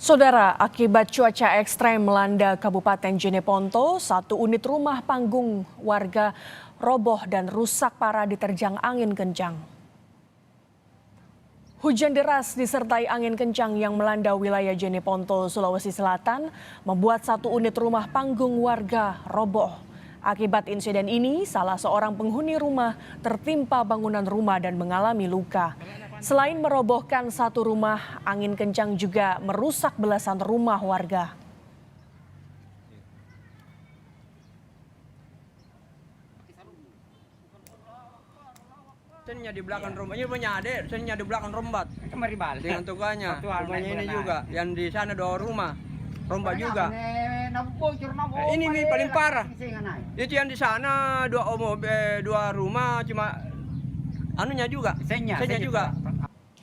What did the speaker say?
Saudara, akibat cuaca ekstrem melanda Kabupaten Jeneponto, satu unit rumah panggung warga roboh dan rusak parah diterjang angin kencang. Hujan deras disertai angin kencang yang melanda wilayah Jeneponto, Sulawesi Selatan, membuat satu unit rumah panggung warga roboh. Akibat insiden ini, salah seorang penghuni rumah tertimpa bangunan rumah dan mengalami luka. Selain merobohkan satu rumah, angin kencang juga merusak belasan rumah warga. Seninya di belakang rumah, ini punya adik, seninya di belakang rombat. Kemari balik. Dengan tukangnya, rumahnya ini juga, yang di sana 2 rumah, rombat juga. Ini nih paling parah. Itu yang di sana 2 rumah, cuma anunya juga, senya juga.